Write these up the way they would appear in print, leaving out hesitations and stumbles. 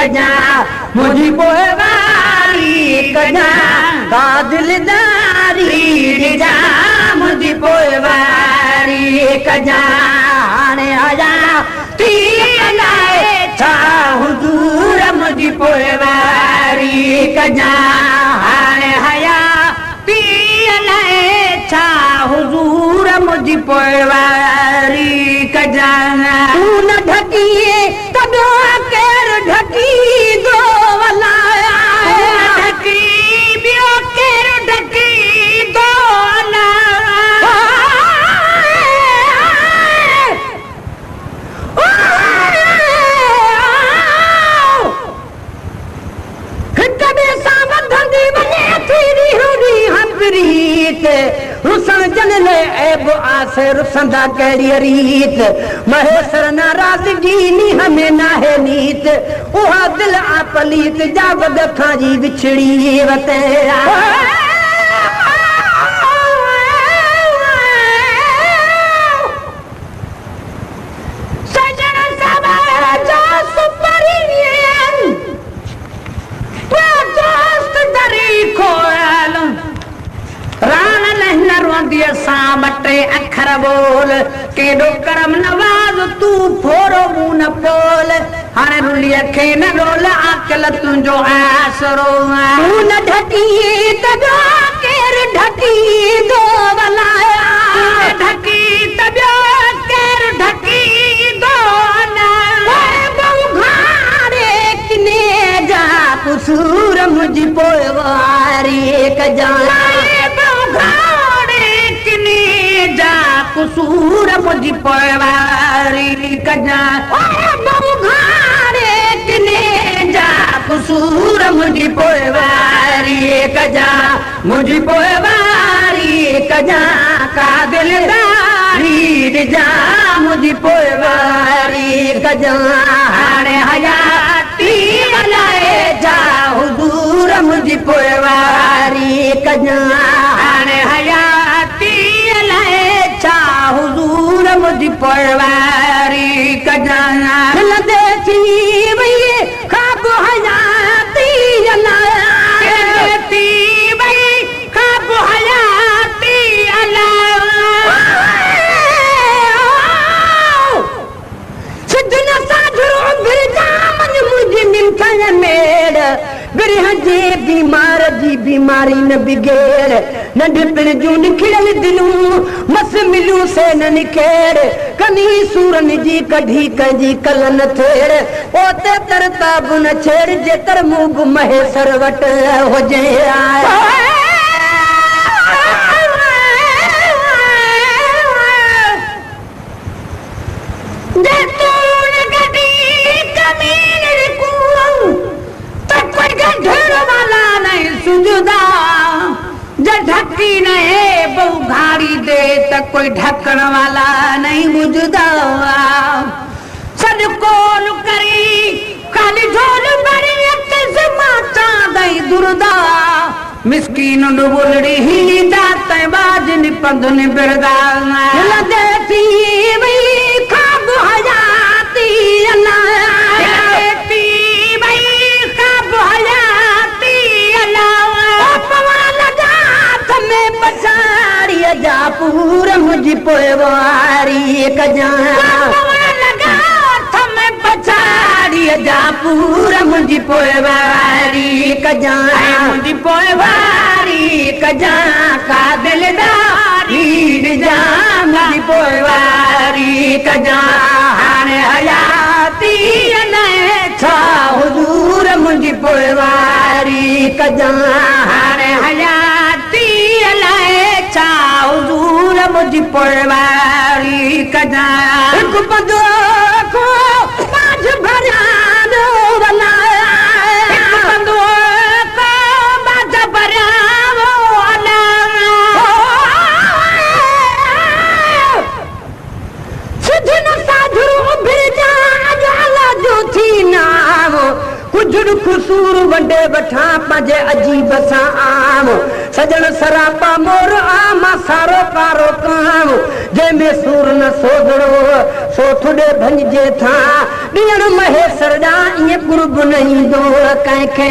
कजा मुझी पोएवारी कजा का दिलदारी जा मुझी पोएवारी कजा हाणे आया तीलाए छा हुजूर मुझी पोएवारी कजा हाणे आया तीलाए छा हुजूर मुझी पोएवारी कजा तू न ढकिए तब केर ढकी दो वलाया ढकी बियो केर ढकी दो रुसन जनले ऐब आसे रुसंदा कहिड़ी रीत महेश्वर नाराज़गी नी हमें नाहे नीत उहा दिल आ पलीत जा वद खां जी विछड़ी वते सजन सब जा सुपरियन दोस्त दरी खोल रान लहना रोंदी सां बटे अखर बोल केडो करम नवाज तू फोरो मुंह न पोल हाणे रुलीअ खे न रोल अकल तुंहिंजो आसरो तू न ढकी तबियो केर ढकी दो वलाया ढकी तबियो केर ढकी दो ना बहु घारे किने जा कुसूर मुझी पोएवारी कजा कुसूर मुझी पोएवारी कजा बहु घारे किने जा कुसूर मुझी पोएवारी कजा मुझी पोएवारी कजा का दिलदारी जा मुझी पोएवारी कजा हाणे हयाती लाए जा हुजूर मुझी पोएवारी कजा हाणे हयाती हुजूर मुझी पोएवारी कजा लदे थी वई ख़्वाब हयाती अलाती वई ख़्वाब हयाती अला सिद्धन साधुरो बिरजा मन मुझी मिलकन मेड़ बिरह जे बीमार जी बीमारी न बिगेड़ नंढपिण जूं निखिड़ल दिलूं मस मिलूं से न निखेड़ कनी सूरन जी कढी कंहिंजी कल न थेड़ ओते तरताब न छेड़ जेतर मूग महेश्वर वट हुजे ढकी नहीं बहु घाड़ी दे तक कोई ढकन वाला नहीं बुझदा सद कोल करी खाली झोल भरी से माता दई दुरदा मिस्कीन डुबुलड़ी ही दात बाज निपंद नि बिरदा लदे थी वई ख़्वाब हयाती अल्लाह थी वई ख़्वाब हयाती अल्लाह जा पूर मुझी पोएवारी कजा लगा थम पछाड़ी जा पूर मुझी पोएवारी कजा मुझी पोएवारी कजा का दिलदारी जा मुझी पोएवारी कजा हाणे हयाती ने छा हुजूर मुझी पोएवारी कजा हाणे हयाती छा हुजूर मुझी पोएवारी कजा हिकु बंदो को बाज भरिया दो वलाया हिकु बंदो को बाज भरिया वो अला सिद्धन साधु बिरजा जाला जो थी नाम कुझ खुसूर वंडे वठा पंहिंजे अजीब सां आम सजन सरापा मोर आमा सारो कारो काम जंहिंमें सूर न सोधड़ो सो थुॾे भंजे था ॾियण महेसर ॾा ईअं गुरब न ईंदो कंहिंखे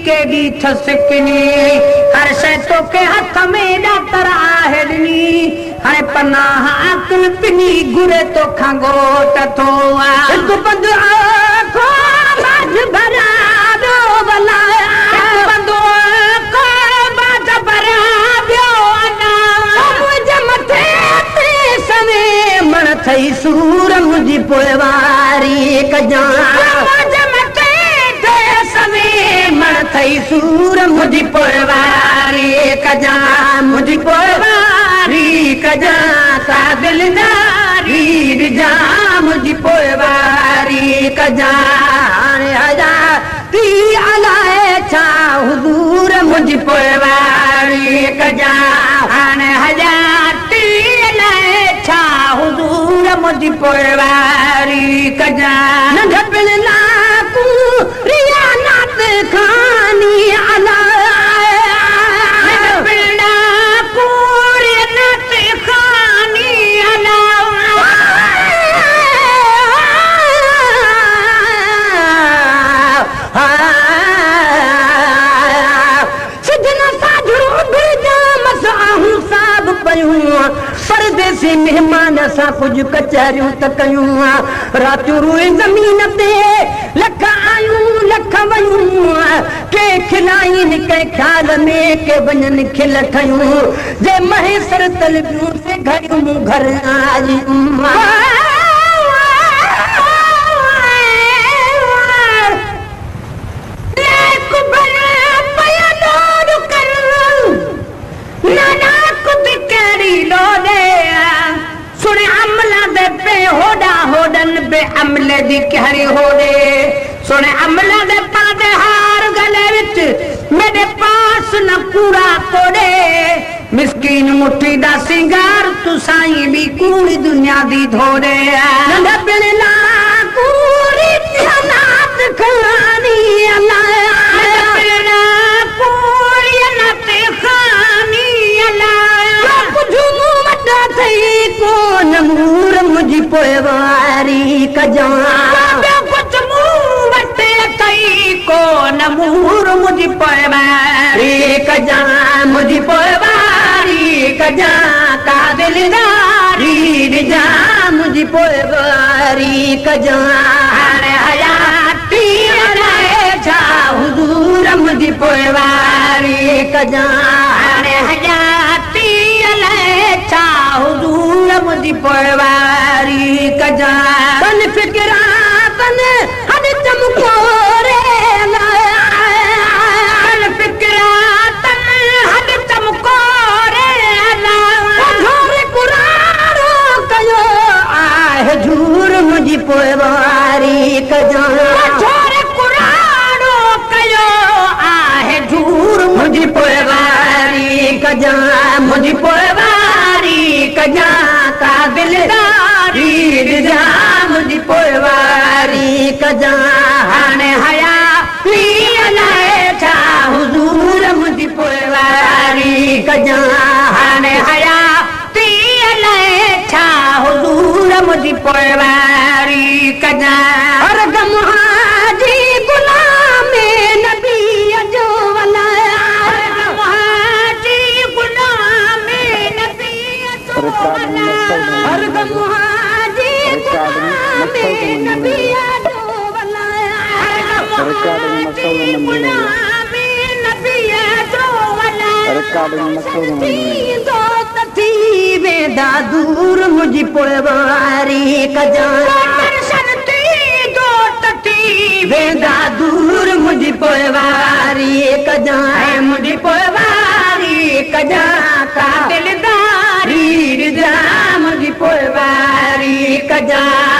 केॾी थसकनी हर शइ तोखे हथ में ॾातर आहे ॾिनी हाणे पनाह अकुल पिनी घुरे तोखां घोट थो हिकु बंदि आखो बाज भरा ॿियो बलाया हिकु बंदि आखो बाज भरा ॿियो अना मुंहिंजे मथे ते सवे मण थई सूर मुंहिंजी पोइवारी कजां थई सूर मुंहिंजी पोइवारी कजां मुंहिंजी पोइवारी कजां सा दिलदारी ॾिजां मुंहिंजी पोइवारी कजां हाणे हजा ती अलाए छा हुज़ूर मुंहिंजी पोइवारी कजां हाणे हजा ती अलाए छा हुज़ूर मुंहिंजी पोइवारी कजां नंढपण लाकू रिया नात खानी अला नंढपण पूरी नात खानी अला सजना साधरू भेजा मसाहूं साब पयूं परदेसी मेहमान सां कुझु कचहरियूं त कयूं रातियूं रुई ज़मीन ते लख आयूं लख वयूं के खिलाइनि कंहिं ख़्याल में के वञनि खिल ठहियूं जे महेसर तलबियूं से घड़ियूं मूं घर आयूं अमले दी कहरी होड़े सुने अमला दे पादे हार गले विच मेरे पास न कूड़ा कोड़े मिस्कीन मुट्ठी दा सिंगार तू साईं भी कूड़ी दुनिया दी धोड़े नंढपण ला कूड़ी नात खानी अल्लाह नंढपण कूड़ी नात खानी अल्लाह कुझ मूं वॾा थई कोन मूर मुंहिंजी पोइवारी कजां कुझ मूं वटे थई कोन मूर मुंहिंजी पोइवारी कजां मुंहिंजी पोइवारी कजां का दिलदारी ॾिजां मुंहिंजी पोइवारी कजां हाणे हयाती अलाए छा हुज़ूर मुंहिंजी पोइवारी कजां हाणे हयाती अलाए छा हुज़ूर मुंहिंजी पोइवारी कजां तन फिक्रा तन हॾ चमकोरे तन फिक्रा तन हॾ चमकोरे झूर कुरारो कयो आहे झूर मुंहिंजी पोइवारी कजां झूर कुरारो कयो आहे झूर मुंहिंजी पोइवारी कजां मुंहिंजी पोइवारी कजां का दिलदारी ॾिजां मुंहिंजी पोइवारी कजां हाणे हया अलाए छा हुज़ूर मुंहिंजी पोइवारी कजां हाणे हया अलाए छा हुज़ूर मुंहिंजी पोइवारी कजां हर गम हाजी गुलामे नबी जो वलाया हर गम हाजी गुलामे नबी जो वलाया हर गम हाजी गुलामे नबी जो वलाया हर गम हाजी गुलामे नबी जो वलाया थी वेंदा दूर मुंहिंजी पोइवारी कजां दर्शन थी वेंदा दूर मुंहिंजी पोइवारी कजां मुंहिंजी पोइवारी कजां का दिलदारी ॾिजां मुंहिंजी पोइवारी कजां